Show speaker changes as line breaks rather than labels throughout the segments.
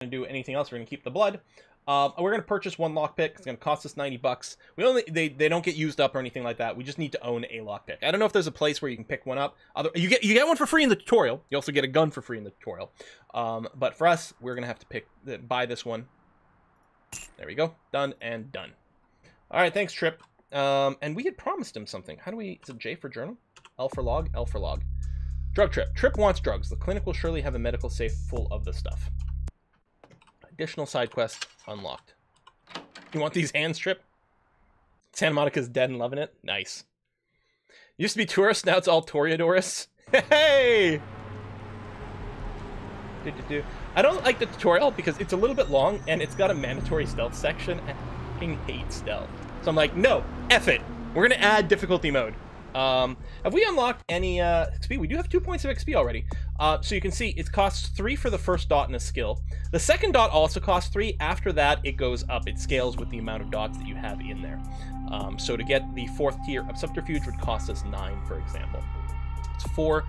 going to do anything else. We're going to keep the blood. We're going to purchase one lockpick. It's going to cost us 90 bucks. They don't get used up or anything like that. We just need to own a lockpick. I don't know if there's a place where you can pick one up. You get one for free in the tutorial. You also get a gun for free in the tutorial. But for us, we're going to have to buy this one. There we go. Done and done. All right, thanks, Trip. And we had promised him something. How do we... Is it J for journal? L for log? L for log. Drug Trip. Trip wants drugs. The clinic will surely have a medical safe full of the stuff. Additional side quest unlocked. You want these hands, Trip? Santa Monica's dead and loving it? Nice. Used to be tourists, now it's all Toreadorists. Hey! I don't like the tutorial because it's a little bit long and it's got a mandatory stealth section and I fucking hate stealth. So I'm like, no, F it. We're going to add difficulty mode. Have we unlocked any XP? We do have 2 points of XP already. So you can see it costs 3 for the first dot in a skill. The second dot also costs 3. After that, it goes up. It scales with the amount of dots that you have in there. So to get the 4th tier of subterfuge would cost us 9, for example. It's 4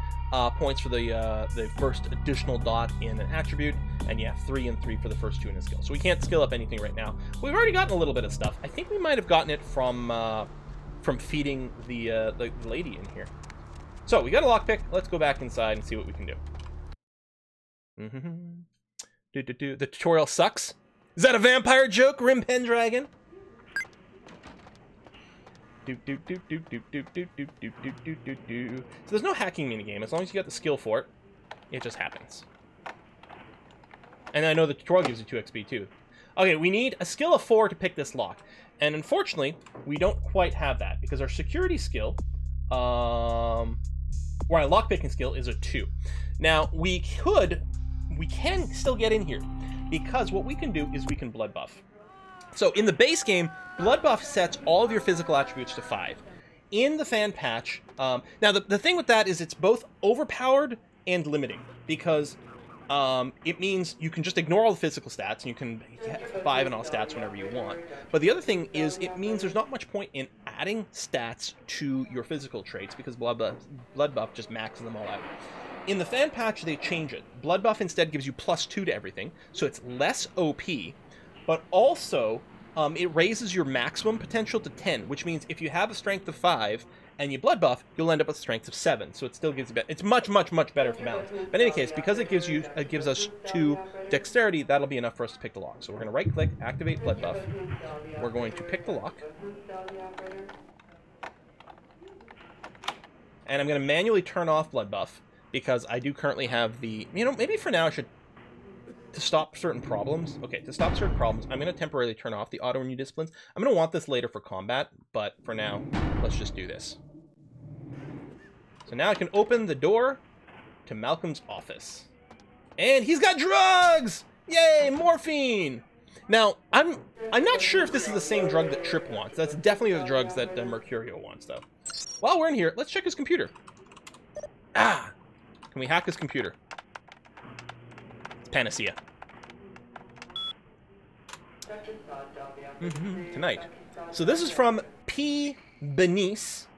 points for the first additional dot in an attribute, and yeah, 3 and 3 for the first 2 in a skill. So we can't skill up anything right now. We've already gotten a little bit of stuff. I think we might have gotten it from feeding the lady in here. So we got a lockpick. Let's go back inside and see what we can do. The tutorial sucks. Is that a vampire joke, Rim Pendragon? So there's no hacking minigame. As long as you got the skill for it, it just happens. And I know the tutorial gives you 2 XP too. Okay, we need a skill of 4 to pick this lock. And unfortunately, we don't quite have that because our security skill, or our lockpicking skill is a 2. Now, we can still get in here because what we can do is we can blood buff. So in the base game, blood buff sets all of your physical attributes to 5. In the fan patch, now the thing with that is it's both overpowered and limiting because it means you can just ignore all the physical stats and you can get 5 in all stats whenever you want. But the other thing is it means there's not much point in adding stats to your physical traits because blood buff just maxes them all out. In the fan patch, they change it. Blood buff instead gives you +2 to everything, so it's less OP, but also it raises your maximum potential to 10, which means if you have a strength of 5 and you blood buff, you'll end up with a strength of 7. So it still gives you it's much better for balance. But in any case, because it gives us 2 dexterity, that'll be enough for us to pick the lock. So we're going to right click, activate blood buff. We're going to pick the lock. And I'm going to manually turn off blood buff because I do currently have the, maybe for now I should, to stop certain problems. Okay, to stop certain problems, I'm going to temporarily turn off the auto-renew disciplines. I'm going to want this later for combat, but for now, let's just do this. So now I can open the door to Malcolm's office. And he's got drugs! Yay, morphine! Now, I'm not sure if this is the same drug that Trip wants. That's definitely the drugs that Mercurio wants, though. While we're in here, let's check his computer. Ah! Can we hack his computer? Panacea. Tonight. So this is from P. Benice.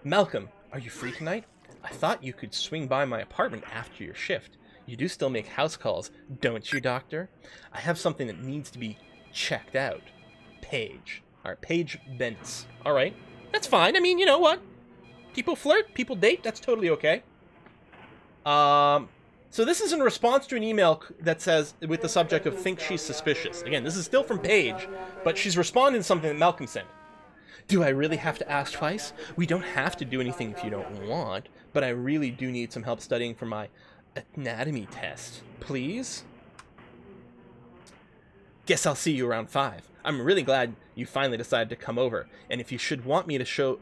Malcolm, are you free tonight? I thought you could swing by my apartment after your shift. You do still make house calls, don't you, Doctor? I have something that needs to be checked out. Paige. Alright, Paige Benice. Alright, that's fine. I mean, you know what? People flirt, people date, that's totally okay. So this is in response to an email that says, with the subject of think she's suspicious. Again, this is still from Paige, but she's responding to something that Malcolm sent. Do I really have to ask twice? We don't have to do anything if you don't want, but I really do need some help studying for my anatomy test. Please? Guess I'll see you around 5. I'm really glad you finally decided to come over, and if you should want me to show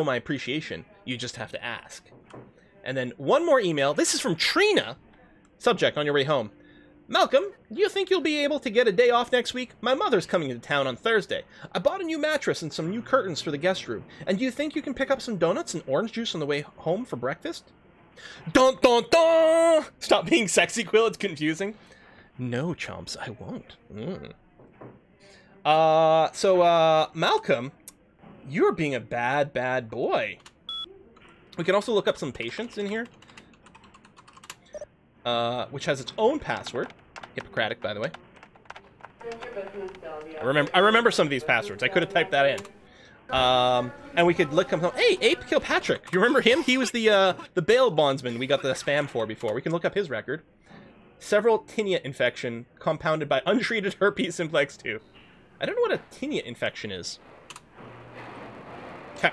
my appreciation, you just have to ask. And then one more email. This is from Trina. Subject, on your way home. Malcolm, do you think you'll be able to get a day off next week? My mother's coming into town on Thursday. I bought a new mattress and some new curtains for the guest room. And do you think you can pick up some donuts and orange juice on the way home for breakfast? Dun dun dun! Stop being sexy, Quill. It's confusing. No, chumps, I won't. Malcolm, you're being a bad boy. We can also look up some patience in here, which has its own password. Hippocratic, by the way. I remember some of these passwords. I could have typed that in. And we could look him up. Hey, Ape Kilpatrick. You remember him? He was the bail bondsman we got the spam for before. We can look up his record. Several tinea infection compounded by untreated herpes simplex 2. I don't know what a tinea infection is. Okay.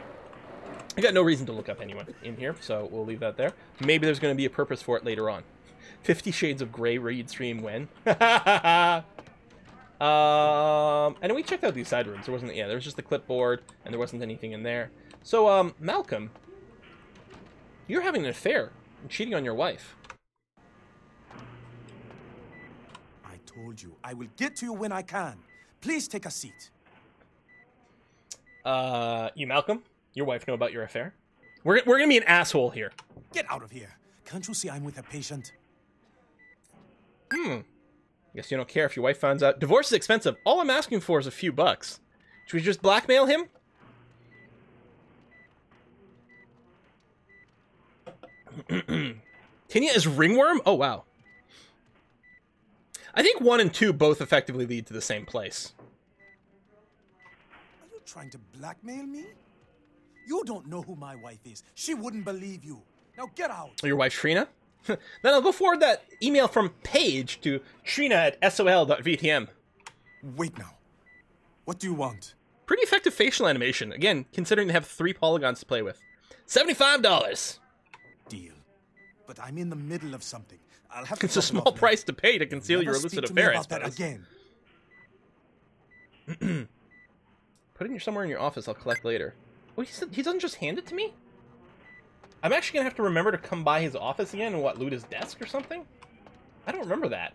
I got no reason to look up anyone in here, so we'll leave that there. Maybe there's going to be a purpose for it later on. 50 Shades of Grey read stream when? And we checked out these side rooms. There wasn't, yeah, there was just the clipboard, and there wasn't anything in there. So, Malcolm, you're having an affair and cheating on your wife.
I told you, I will get to you when I can. Please take a seat.
You, Malcolm, your wife know about your affair? We're gonna be an asshole here.
Get out of here. Can't you see I'm with a patient?
Guess you don't care if your wife finds out. Divorce is expensive. All I'm asking for is a few bucks. Should we just blackmail him? Tinea is ringworm? Oh, wow. I think 1 and 2 both effectively lead to the same place.
Are you trying to blackmail me? You don't know who my wife is. She wouldn't believe you. Now get out.
Your wife, Trina? Then I'll go forward that email from Paige to trina@sol.vtm.
Wait now. What do you want?
Pretty effective facial animation. Again, considering they have 3 polygons to play with. $75.
Deal. But I'm in the middle of something. I'll have
It's a small price to pay to conceal your illicit affair, I suppose.
Again.
Put it somewhere in your office. I'll collect later. Oh, he doesn't just hand it to me? I'm actually going to have to remember to come by his office again and, what, loot his desk or something? I don't remember that.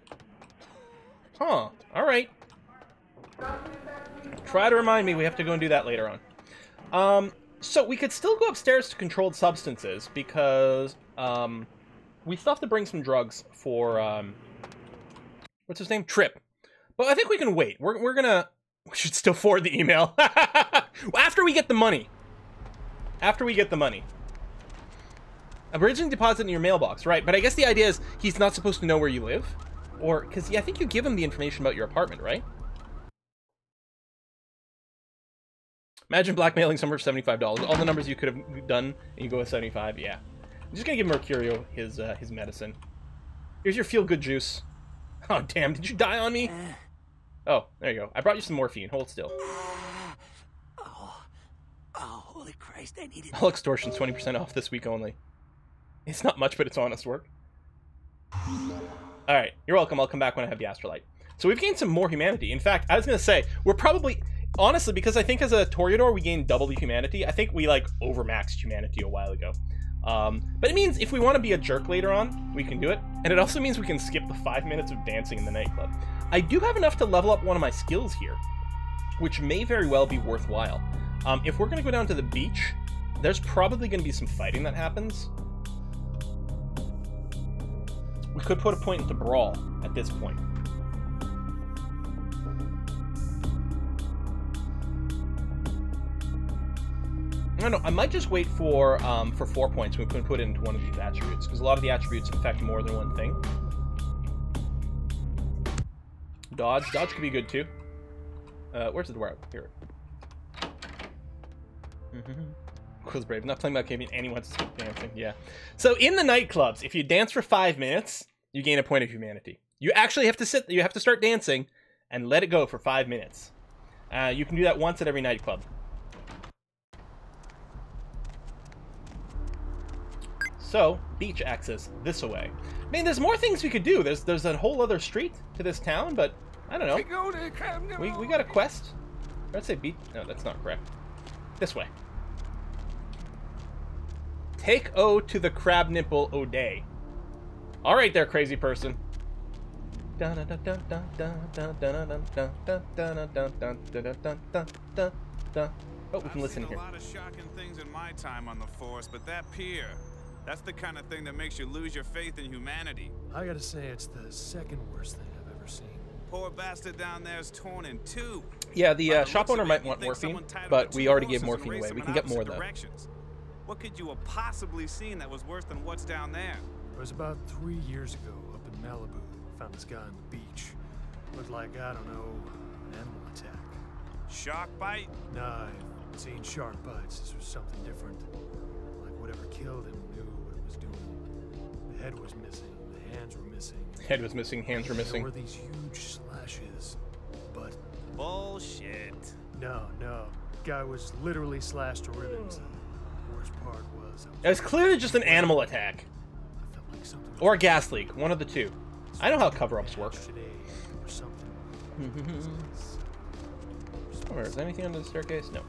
Huh. Alright. Try to remind me we have to go and do that later on. So we could still go upstairs to controlled substances because we still have to bring some drugs for, what's his name? Trip. But I think we can wait. We're gonna... We should still forward the email. After we get the money. After we get the money. Originally deposit in your mailbox, right? But I guess the idea is he's not supposed to know where you live. Or, because yeah, I think you give him the information about your apartment, right? Imagine blackmailing someone for $75. All the numbers you could have done, and you go with 75. Yeah. I'm just going to give Mercurio his medicine. Here's your feel-good juice. Oh, damn. Did you die on me? Oh, there you go. I brought you some morphine. Hold still.
Oh, holy Christ, I need it.
All extortions 20% off this week only. It's not much, but it's honest work. Alright, you're welcome. I'll come back when I have the Astrolite. So we've gained some more humanity. In fact, I was going to say, we're probably... Honestly, because I think as a Toreador we gained double the humanity, I think we, like, overmaxed humanity a while ago. But it means if we want to be a jerk later on, we can do it. And it also means we can skip the 5 minutes of dancing in the nightclub. I do have enough to level up one of my skills here, which may very well be worthwhile. If we're going to go down to the beach, there's probably going to be some fighting that happens. We could put a point into Brawl at this point. I don't know, I might just wait for 4 points. We can put it into one of these attributes, because a lot of the attributes affect more than one thing. Dodge could be good too. Where's the door? Here. Quiz Brave. I'm not playing about gaming. Anyone wants to skip dancing. Yeah. So in the nightclubs, if you dance for 5 minutes, you gain a point of humanity. You actually have to you have to start dancing and let it go for 5 minutes. You can do that once at every nightclub. So, beach access this way. I mean, there's more things we could do. There's a whole other street to this town, but I don't know. We got a quest. Let's say beach. No, that's not correct. This way. Take O to the crab nipple O'Day. All right, there, crazy person. Oh, we can listen here.
I've seen a lot of shocking things in my time on the force, but that pier, that's the kind of thing that makes you lose your faith in humanity.
I gotta say, it's the second worst thing I've ever seen.
Poor bastard down there is torn in two.
Yeah, the shop owner might want morphine, but we already gave morphine away. We can get more, though.
What could you have possibly seen that was worse than what's down there?
It was about 3 years ago up in Malibu. Found this guy on the beach. Looked like, I don't know, an animal attack.
Shark bite?
Nah, I've seen shark bites. This was something different. Like whatever killed him knew what it was doing. The head was missing, the hands were missing.
Head was missing, hands were missing.
There were these huge slashes, but...
Bullshit.
No. Guy was literally slashed to ribbons. The worst part was...
It was clearly just an animal attack.
I felt like something was
Or a gas leak, one of the two. I know how cover-ups work.
today or something.
Oh, is there anything under the staircase? No.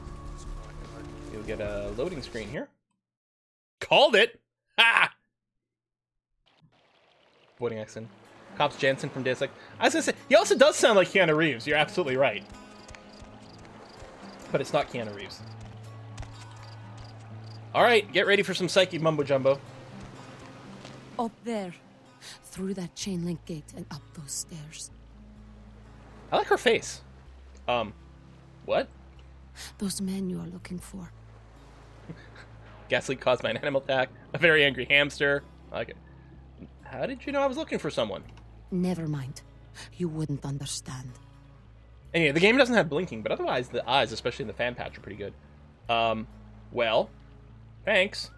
You'll get a loading screen here. Called it! Ha! Avoiding accident. Cops Jensen from Deus Ex. I was gonna say, he also does sound like Keanu Reeves. You're absolutely right. But it's not Keanu Reeves. Alright, get ready for some psyche mumbo-jumbo.
Up there. Through that chain link gate and up those stairs.
I like her face. What?
Those men you are looking for.
Gas leak caused by an animal attack. A very angry hamster. I like it. How did you know I was looking for someone?
Never mind. You wouldn't understand.
Anyway, the game doesn't have blinking, but otherwise the eyes, especially in the fan patch, are pretty good. Well, thanks.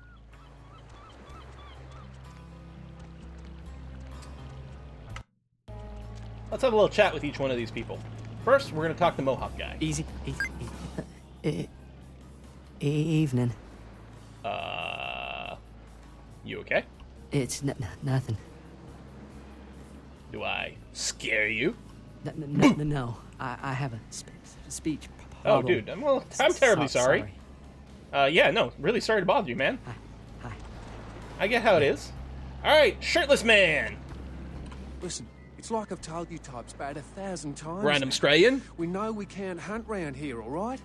Let's have a little chat with each one of these people. First, we're going to talk to the Mohawk guy.
Easy. Evening.
You okay?
It's nothing.
Do I scare you?
No. I have a speech
Oh,
problem.
dude, well, I'm terribly sorry. Yeah, no, really sorry to bother you, man.
Hi.
I get how it is. Alright, shirtless man!
Listen, it's like I've told you types about 1,000 times.
Random Australian?
We know we can't hunt round here, all right?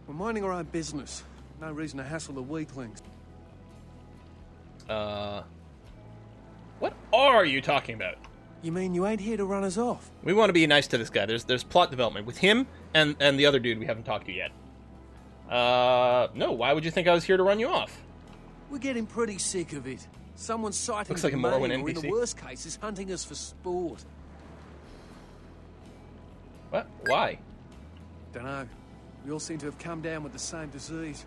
We're minding our own business. No reason to hassle the weaklings.
What are you talking about?
You mean you ain't here to run us off?
We want to be nice to this guy. There's plot development with him and the other dude we haven't talked to yet. No, why would you think I was here to run you off?
We're getting pretty sick of it. Someone's sighting
Looks like a
the
Morrowind
main, or in
NPC.
the worst cases, hunting us for sport.
What? Why?
Dunno. We all seem to have come down with the same disease.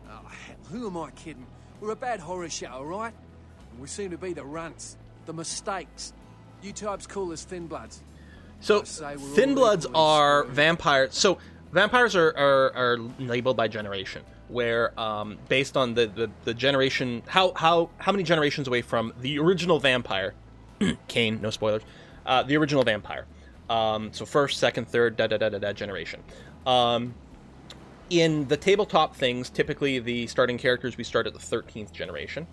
Oh, hell, who am I kidding? We're a bad horror show, all right? And we seem to be the runts, the mistakes. You types call us thin bloods.
So, thin bloods are vampires. So, vampires are labeled by generation, where based on the generation, how many generations away from the original vampire, Kane, no spoilers, the original vampire. So first, second, third, generation. In the tabletop things, typically the starting characters, we start at the 13th generation.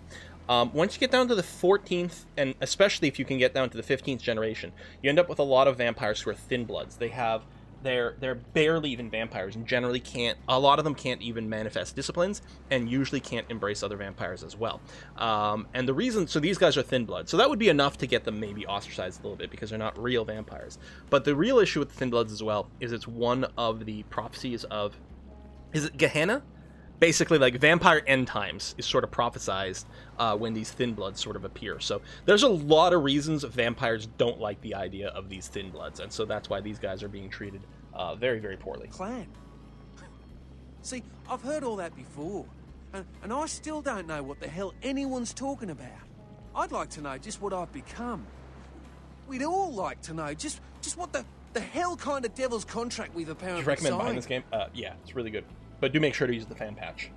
Once you get down to the 14th, and especially if you can get down to the 15th generation, you end up with a lot of vampires who are thin bloods. They're barely even vampires, and generally can't. A lot of them can't even manifest disciplines, and usually can't embrace other vampires as well. And the reason, so these guys are thin bloods, so that would be enough to get them maybe ostracized a little bit because they're not real vampires. But the real issue with the thin bloods as well is it's one of the prophecies of, is it Gehenna? Basically, like, vampire end times is sort of prophesized when these thin bloods sort of appear. So there's a lot of reasons vampires don't like the idea of these thin bloods, and so that's why these guys are being treated very, very poorly.
Clan? See, I've heard all that before, and I still don't know what the hell anyone's talking about. I'd like to know just what I've become. We'd all like to know just what the hell kind of devil's contract we've apparently
Do you recommend
signed.
buying this game? Yeah, it's really good. But do make sure to use the fan patch.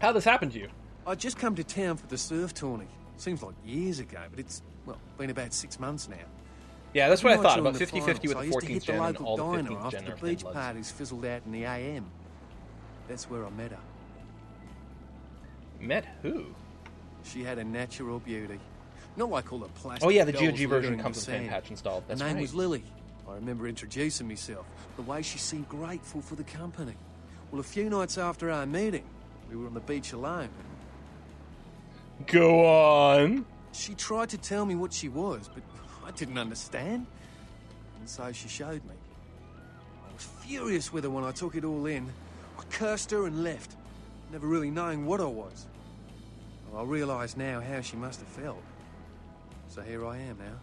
How'd this happen to you?
I just come to town for the surf tourney. Seems like years ago, but it's, well, been about 6 months now.
Yeah, that's what I thought, about
During the
50-50 with
finals,
the
I used to
14th
hit the
gen and
local
all the
diner
15th
after
gen
the
are thin
beach
bloods.
parties fizzled out in the AM. That's where I met her.
Met who?
She had a natural beauty. Not like all the plastic
Oh yeah, the
dolls
GOG version
littering
comes with
the
fan
sand.
patch installed. That's
Her name
right.
was Lily. I remember introducing myself. The way she seemed grateful for the company. Well, a few nights after our meeting, we were on the beach alone.
Go on.
She tried to tell me what she was, but I didn't understand. And so she showed me. I was furious with her when I took it all in. I cursed her and left, never really knowing what I was. Well, I realise now how she must have felt. So here I am now.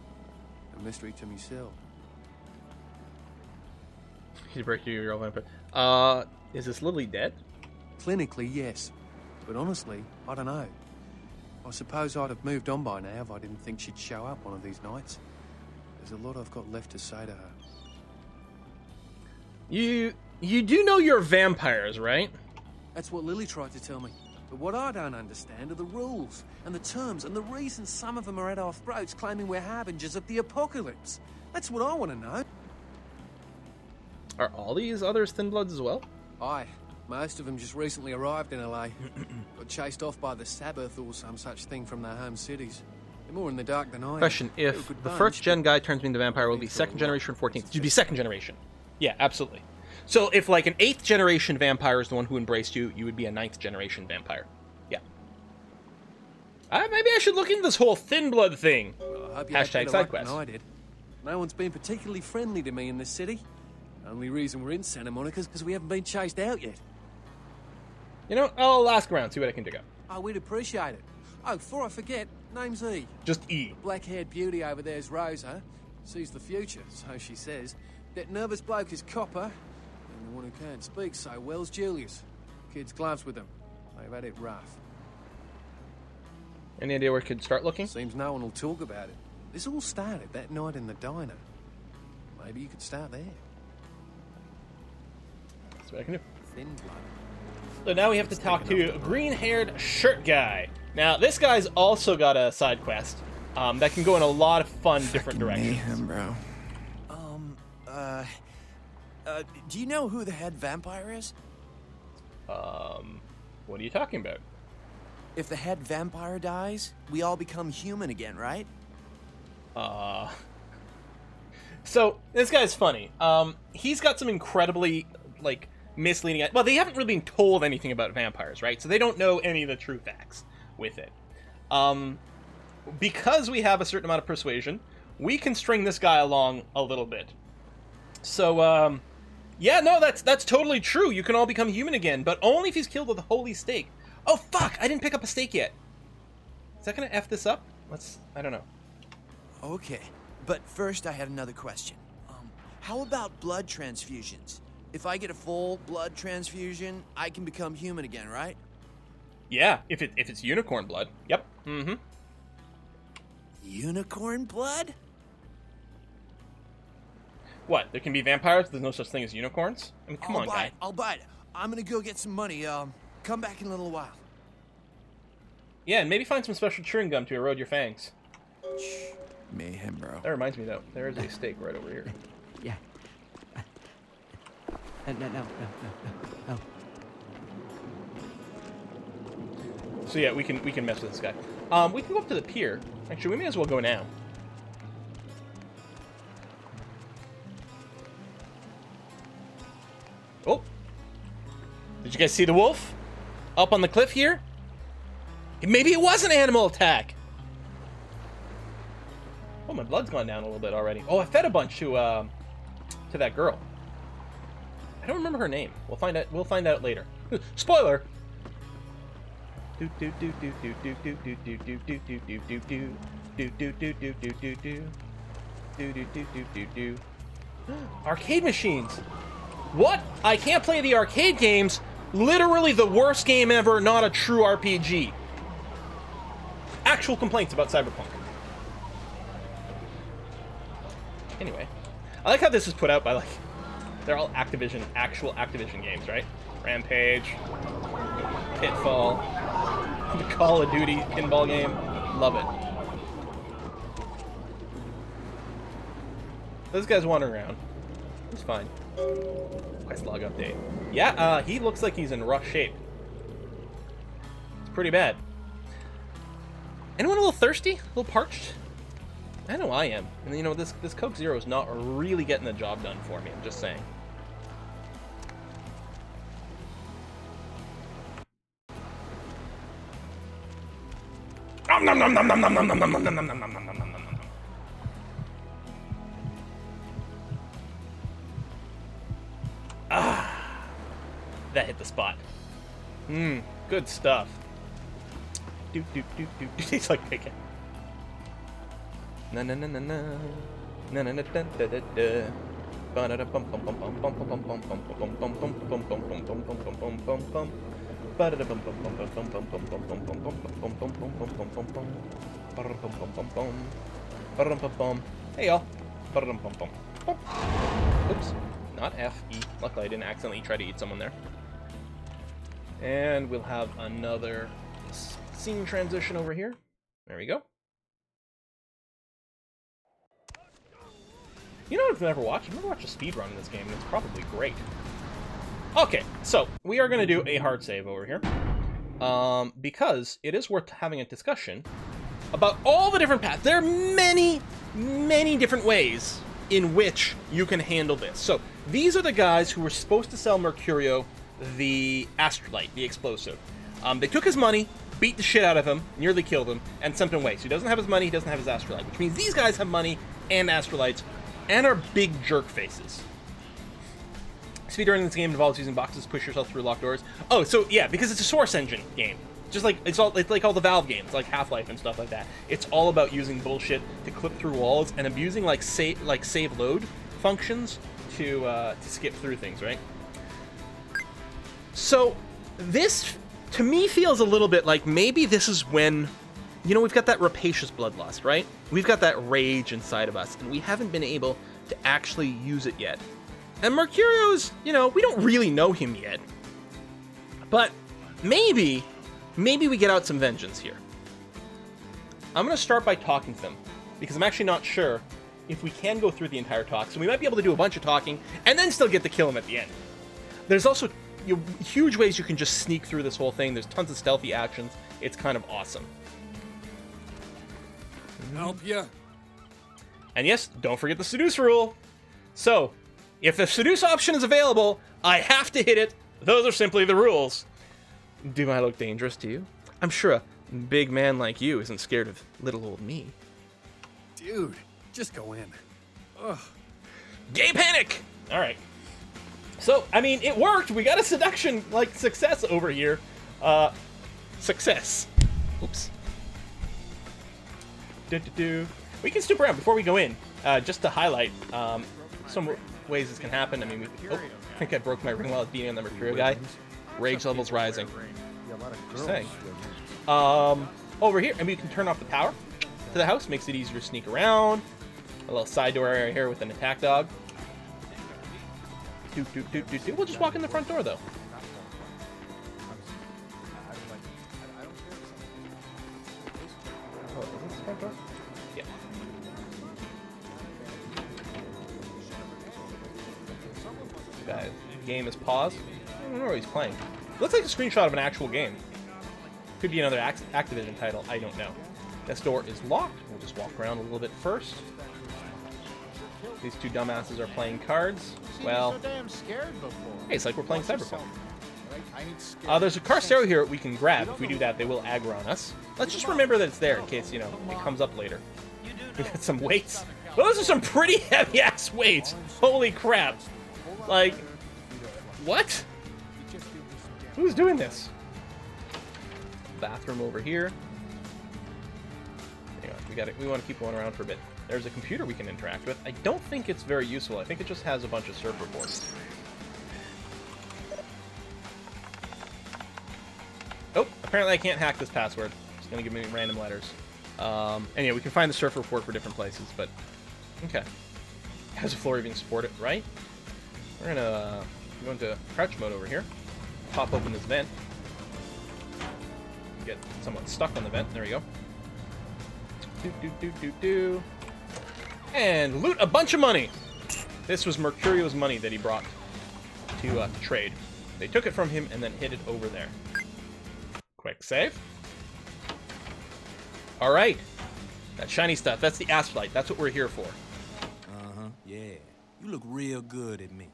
a mystery to myself.
He's breaking your vampire. Is this Lily dead?
Clinically, yes. But honestly, I don't know. I suppose I'd have moved on by now if I didn't think she'd show up one of these nights. There's a lot I've got left to say to her.
You do know you're vampires, right?
That's what Lily tried to tell me. But what I don't understand are the rules and the terms and the reasons some of them are at our throats claiming we're harbingers of the apocalypse. That's what I want to know.
Are all these others Thin Bloods as well?
Aye. Most of them just recently arrived in LA. Got chased off by the Sabbath or some such thing from their home cities. They're more in the dark than I am.
Question, if the first gen guy turns me into vampire, will it be second generation or 14th? You'd be second generation. Yeah, absolutely. So if like an 8th generation vampire is the one who embraced you, you would be a 9th generation vampire. Yeah. Maybe I should look into this whole Thin Blood thing.
Well, I hope you
Hashtag
had better luck than
SideQuest.
I did. No one's been particularly friendly to me in this city. Only reason we're in Santa Monica is because we haven't been chased out yet.
You know, I'll ask around, see what I can dig up.
Oh, we'd appreciate it. Oh, before I forget, name's E.
Just E.
Black-haired beauty over there's Rosa. Sees the future, so she says. That nervous bloke is Copper. And the one who can't speak so well's Julius. Kids gloves with them. They've had it rough.
Any idea where I could start looking?
Seems no one will talk about it. This all started that night in the diner. Maybe you could start there.
That's what I can do.
Thin Blood.
So now we have to talk to green-haired shirt guy. Now, this guy's also got a side quest that can go in a lot of fun different directions.
Mayhem, bro.
Do you know who the head vampire is?
What are you talking about?
If the head vampire dies, we all become human again, right?
So, this guy's funny. He's got some incredibly, like, misleading... Well, they haven't really been told anything about vampires, right? So they don't know any of the true facts with it. Because we have a certain amount of persuasion, we can string this guy along a little bit. So, yeah, no, that's totally true. You can all become human again, but only if he's killed with a holy stake. Oh, fuck! I didn't pick up a stake yet. Is that gonna F this up? I don't know.
Okay, but first I had another question. How about blood transfusions? If I get a full blood transfusion, I can become human again, right?
Yeah, if it's unicorn blood. Yep. Mm-hmm.
Unicorn blood?
What? There can be vampires? There's no such thing as unicorns? I mean, come on, guy.
I'll buy it. I'm gonna go get some money. Come back in a little while.
Yeah, and maybe find some special chewing gum to erode your fangs.
Mayhem, bro.
That reminds me, though. There is a stake right over here.
Yeah. No.
So yeah, we can mess with this guy. We can go up to the pier. Actually, we may as well go now. Oh! Did you guys see the wolf? Up on the cliff here? Maybe it was an animal attack! Oh, my blood's gone down a little bit already. Oh, I fed a bunch to that girl. I don't remember her name. We'll find out later. Spoiler! Arcade machines! What? I can't play the arcade games? Literally the worst game ever, not a true RPG. Actual complaints about Cyberpunk. Anyway, I like how this is put out by, like, they're all actual Activision games, right? Rampage, Pitfall, the Call of Duty pinball game. Love it. This guy's wandering around. He's fine. Quest log update. Yeah, he looks like he's in rough shape. It's pretty bad. Anyone a little thirsty? A little parched? I know I am. And you know, this Coke Zero is not really getting the job done for me. I'm just saying. Ah, that hit the spot. Good stuff. Do. Tastes like bacon. Na. Hey y'all. Oops, not F, E. Luckily I didn't accidentally try to eat someone there. And we'll have another scene transition over here. There we go. You know what I've never watched? I've never watched a speedrun in this game, and it's probably great. Okay, so we are going to do a hard save over here. Because it is worth having a discussion about all the different paths. There are many, many different ways in which you can handle this. So these are the guys who were supposed to sell Mercurio the Astrolite, the explosive. They took his money, beat the shit out of him, nearly killed him, and sent him away. So he doesn't have his money, he doesn't have his Astrolite, which means these guys have money and Astrolites and are big jerk faces. Speedrunning this game involves using boxes to push yourself through locked doors. Oh, so yeah, because it's a Source Engine game. Just like it's like all the Valve games, like Half-Life and stuff like that. It's all about using bullshit to clip through walls and abusing like save load functions to skip through things, right? So this to me feels a little bit like maybe this is when, you know, we've got that rapacious bloodlust, right? We've got that rage inside of us, and we haven't been able to actually use it yet. And Mercurio's, you know, we don't really know him yet. But maybe we get out some vengeance here. I'm going to start by talking to them, because I'm actually not sure if we can go through the entire talk, so we might be able to do a bunch of talking, and then still get to kill him at the end. There's also huge ways you can just sneak through this whole thing. There's tons of stealthy actions. It's kind of awesome.
Help ya.
And yes, don't forget the seduce rule. So, if the seduce option is available, I have to hit it. Those are simply the rules. Do I look dangerous to you? I'm sure a big man like you isn't scared of little old me.
Dude, just go in. Ugh.
Gay panic! Alright. So, I mean, it worked. We got a seduction, like, success over here. Success. Oops. We can stoop around before we go in, just to highlight some ways this can happen. I mean, I think I broke my ring while I was beating on the Mercurio guy. Rage levels rising. Just saying. Over here, I mean, you can turn off the power to the house, makes it easier to sneak around. A little side door area here with an attack dog. We'll just walk in the front door, though. Oh, is this the front door? Yeah. The game is paused. I don't know what he's playing. It looks like a screenshot of an actual game. Could be another Activision title. I don't know. This door is locked. We'll just walk around a little bit first. These two dumbasses are playing cards. Well, hey, it's like we're playing Cyberpunk. There's a car stereo here we can grab. If we do that, they will aggro on us. Let's just remember that it's there in case, you know, it comes up later. We got some weights. Those are some pretty heavy-ass weights. Holy crap. Like, what? Who's doing this? Bathroom over here. Anyway, we want to keep going around for a bit. There's a computer we can interact with. I don't think it's very useful. I think it just has a bunch of surf reports. Oh, apparently I can't hack this password. It's going to give me random letters. Anyway, we can find the surf report for different places, but... Okay. Has a floor even support it, right? We're going to go into crouch mode over here. Pop open this vent. Get someone stuck on the vent. There we go. And loot a bunch of money. This was Mercurio's money that he brought to trade. They took it from him and then hid it over there. Quick save. All right. That shiny stuff. That's the Astrolite. That's what we're here for.
Yeah. You look real good at me.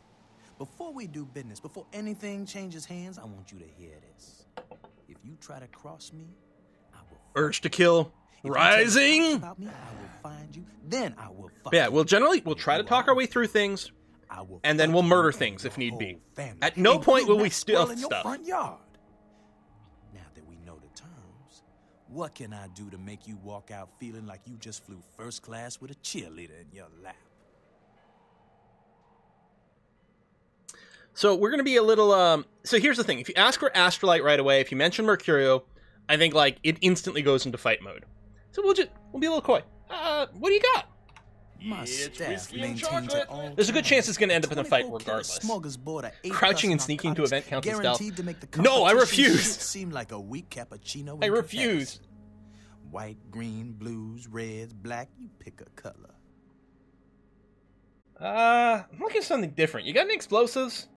Before we do business, before anything changes hands, I want you to hear this. If you try to cross me, I will...
Urge to kill rising.
About me, I will find you. Then I will fuck
yeah, we'll try to talk our way through things, and then we'll murder things if need be. At no point will we steal stuff.
Front yard. Now that we know the terms, what can I do to make you walk out feeling like you just flew first class with a cheerleader in your lap?
So we're going to be a little... So here's the thing. If you ask for Astrolite right away, if you mention Mercurio, I think, like, it instantly goes into fight mode. So we'll be a little coy. What do you got?
My staff
whiskey and
maintains
chocolate.
at all
There's a good chance it's going to end up in a fight
24K
regardless.
smorgasbord of 8+
Crouching and sneaking into
narcotics,
event counts as stealth.
guaranteed to make the
No, I
competition
refuse.
shit seem like a weak cappuccino.
I
in
refuse.
comparison. White, green, blues, reds, black. You pick a color.
I'm looking at something different. You got any explosives?